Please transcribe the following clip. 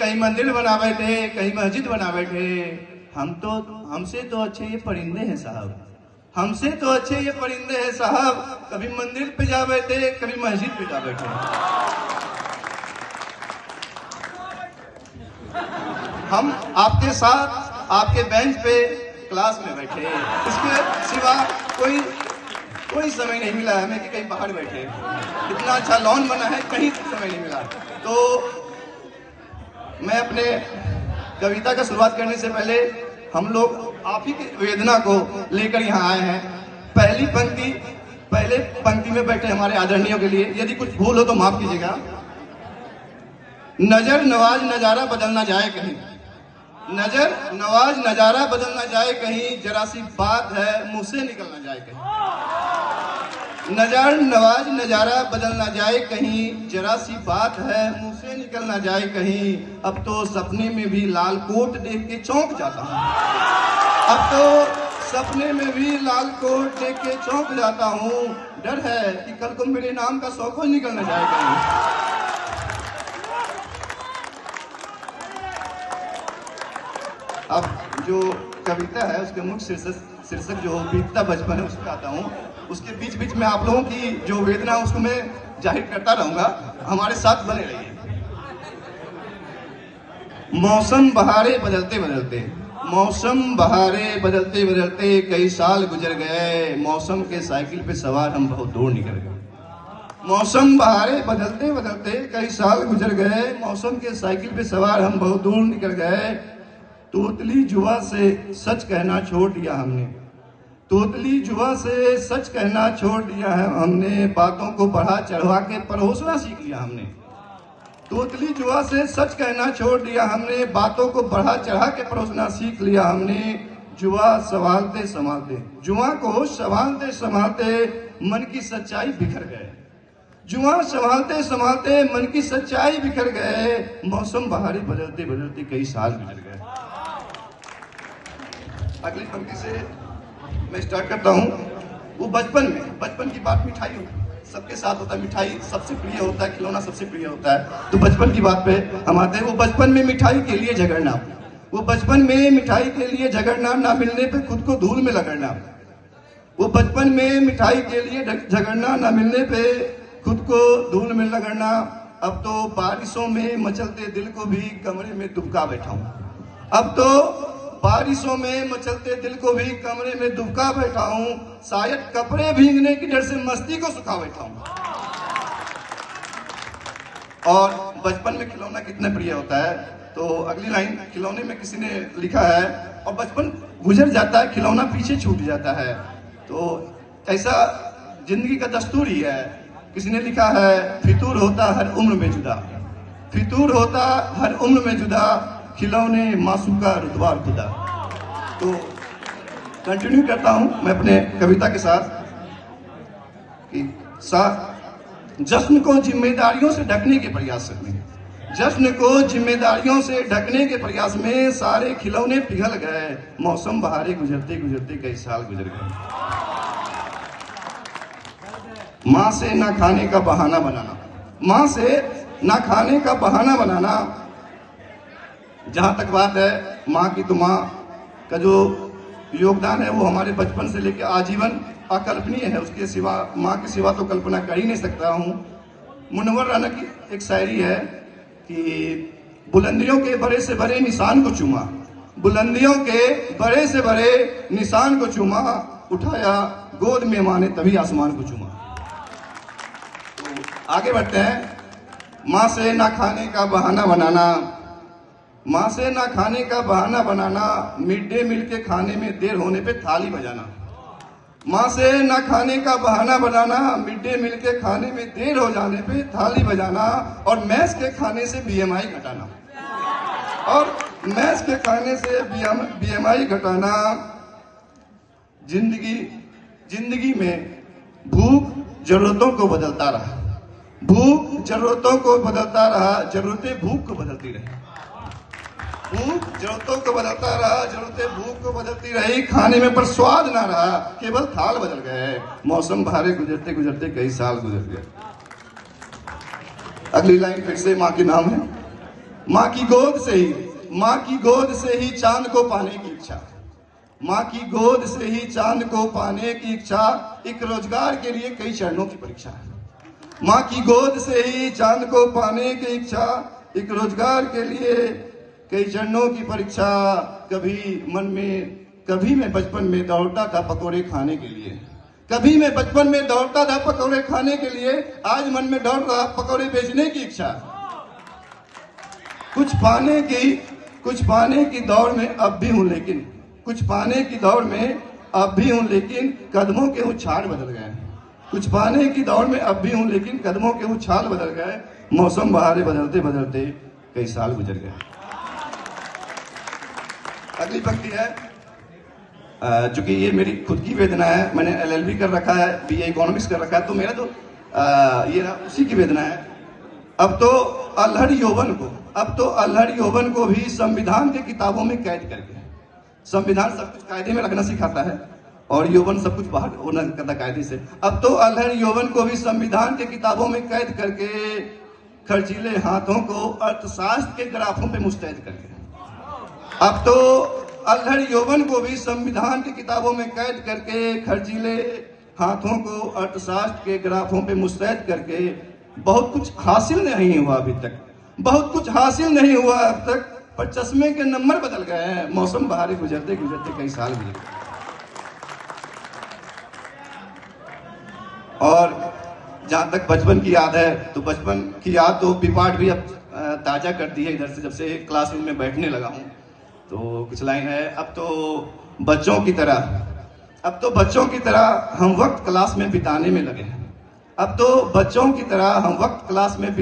कहीं मंदिर बना बैठे, कहीं मस्जिद बना बैठे। हमसे तो अच्छे ये परिंदे हैं साहब, हमसे तो अच्छे ये परिंदे हैं साहब। कभी मंदिर पे जा बैठे, कभी मस्जिद पे जा बैठे। हम आपके साथ आपके बेंच पे क्लास में बैठे, इसके सिवा कोई समय नहीं मिला हमें कि कहीं बाहर बैठे। इतना अच्छा लॉन बना है, कहीं समय नहीं मिला। तो मैं अपने कविता का शुरुआत करने से पहले हम लोग आप ही की वेदना को लेकर यहाँ आए हैं। पहले पंक्ति में बैठे हमारे आदरणीयों के लिए यदि कुछ भूल हो तो माफ कीजिएगा। नजर नवाज नजारा बदलना जाए कहीं, नजर नवाज नजारा बदलना जाए कहीं, जरा सी बात है मुंह से निकलना जाए कहीं। नजर नवाज नजारा बदलना जाए कहीं, जरा सी बात है मुंह से निकलना जाए कहीं। अब तो सपने में भी लाल कोट देख के चौंक जाता हूँ, अब तो सपने में भी लाल कोट देख के चौंक जाता हूँ। डर है कि कल को मेरे नाम का सौखों निकलना जाए कहीं। अब जो कविता है उसके मुख्य शीर्षक जो बीतता बचपन है उस पर आता हूँ। उसके बीच बीच में आप लोगों की जो वेदना उसको मैं जाहिर करता रहूंगा, हमारे साथ बने रहिए। मौसम बहारे बदलते बदलते, मौसम बहारे बदलते बदलते कई साल गुजर गए, मौसम के साइकिल पे सवार हम बहुत दूर निकल गए। मौसम बहारे बदलते बदलते कई साल गुजर गए, मौसम के साइकिल पे सवार हम बहुत दूर निकल गए। तोतली जुआ से सच कहना छोड़ दिया हमने, तोतली जुआ से सच कहना छोड़ दिया है हमने। बातों को बढ़ा चढ़वा के परोसना सीख लिया हमने, तोतली जुआ से सच कहना छोड़ दिया हमने। बातों को बढ़ा चढ़ा के परोसना सीख लिया हमने। जुआ संभालते संभालते, जुआ को संभालते संभालते मन की सच्चाई बिखर गए, जुआ संभालते संभालते मन की सच्चाई बिखर गए। मौसम बहारे बदलते बदलते कई साल गुजर गए। अगली पंक्ति से मैं स्टार्ट करता हूँ। वो बचपन की बात मिठाई सबके साथ होता है, मिठाई सबसे प्रिय होता है, खिलौना सबसे प्रिय होता है। तो बचपन की बात पे हम आते हैं। वो बचपन में मिठाई के लिए झगड़ना, वो बचपन में मिठाई के लिए झगड़ना, ना मिलने पे खुद को धूल में लगड़ना। वो बचपन में मिठाई के लिए झगड़ना, ना मिलने पे खुद को धूल में लगड़ना। अब तो बारिशों में मचलते दिल को भी कमरे में दुबका बैठा हूँ, अब तो बारिशों में मचलते दिल को भी कमरे में दुबका बैठा हूँ। शायद कपड़े भीगने की डर से मस्ती को सुखा बैठा हूँ। और बचपन में खिलौना कितना प्रिय होता है। तो अगली लाइन खिलौने में किसी ने लिखा है, और बचपन गुजर जाता है खिलौना पीछे छूट जाता है। तो ऐसा जिंदगी का दस्तूर ही है। किसी ने लिखा है, फितूर होता हर उम्र में जुदा, फितूर होता हर उम्र में जुदा, खिलौने मासूका रुतबा खुदा। तो कंटिन्यू करता हूं मैं अपने कविता के साथ कि जश्न को जिम्मेदारियों से ढकने के प्रयास में, जश्न को जिम्मेदारियों से ढकने के प्रयास में सारे खिलौने पिघल गए। मौसम बहारे गुजरते गुजरते कई साल गुजर गए। माँ से ना खाने का बहाना बनाना, माँ से ना खाने का बहाना बनाना। जहां तक बात है माँ की, तो माँ का जो योगदान है वो हमारे बचपन से लेकर आजीवन अकल्पनीय है। उसके सिवा, माँ के सिवा तो कल्पना कर ही नहीं सकता हूँ। मुनव्वर राना की एक शायरी है कि बुलंदियों के बड़े से बड़े निशान को चूमा, बुलंदियों के बड़े से बड़े निशान को चूमा, उठाया गोद में माँ ने तभी आसमान को चूमा। तो आगे बढ़ते हैं। माँ से ना खाने का बहाना बनाना, माँ से ना खाने का बहाना बनाना, मिड डे मील के खाने में देर होने पे थाली बजाना। माँ से ना खाने का बहाना बनाना, मिड डे मील के खाने में देर हो जाने पे थाली बजाना, और मैस के खाने से बीएमआई घटाना, और मैस के खाने से बीएमआई घटाना। जिंदगी में भूख जरूरतों को बदलता रहा, भूख जरूरतों को बदलता रहा, जरूरतें भूख को बदलती रही, भूख जरूरतों को बदलता रहा, जरूरतें भूख को बदलती रही। खाने में पर स्वाद ना रहा, केवल थाल बदल गए। मौसम बहारे गुजरते गुजरते कई साल गुजर गए। अगली लाइन फिर से माँ के नाम है। माँ की गोद से ही चांद को पाने की इच्छा, माँ की गोद से ही चांद को पाने की इच्छा, एक रोजगार के लिए कई चरणों की परीक्षा। माँ की गोद से ही चांद को पाने की इच्छा, एक रोजगार के लिए कई चरणों की परीक्षा। कभी मैं बचपन में दौड़ता था पकौड़े खाने के लिए, कभी मैं बचपन में दौड़ता था पकौड़े खाने के लिए, आज मन में दौड़ रहा पकौड़े बेचने की इच्छा। कुछ पाने की दौड़ में अब भी हूं, लेकिन कुछ पाने की दौड़ में अब भी हूं, लेकिन कदमों के उछाल बदल गए। कुछ पाने की दौड़ में अब भी हूं, लेकिन कदमों के उछाल बदल गए। मौसम बहारे बदलते बदलते कई साल गुजर गए। अगली पंक्ति है, चूंकि ये मेरी खुद की वेदना है, मैंने LLB कर रखा है, BA इकोनॉमिक्स कर रखा है, तो मेरा तो ये ना उसी की वेदना है। अब तो अल्हड़ यौवन को भी संविधान के किताबों में कैद करके, संविधान सब कुछ कायदे में रखना सिखाता है और यौवन सब कुछ बाहर होना करता कायदे से। अब तो अल्हड़ यौवन को भी संविधान के किताबों में कैद करके, खर्चीले हाथों को अर्थशास्त्र के ग्राफों पे मुस्तैद करके। अब तो अल्हड़ यौवन को भी संविधान की किताबों में कैद करके, खर्चीले हाथों को अर्थशास्त्र के ग्राफों पे मुस्तैद करके। बहुत कुछ हासिल नहीं हुआ अभी तक, बहुत कुछ हासिल नहीं हुआ अब तक, पर चश्मे के नंबर बदल गए हैं। मौसम बहारे गुजरते गुजरते कई साल गुजर गए। और जहां तक बचपन की याद है, तो बचपन की याद तो बिपाट भी अब ताजा कर दी है इधर से, जब से क्लासरूम में बैठने लगा हूं। तो कुछ लाइन है, अब तो बच्चों की तरह हम वक्त क्लास में बिताने में लगे हैं। अब तो बच्चों की तरह हम वक्त क्लास में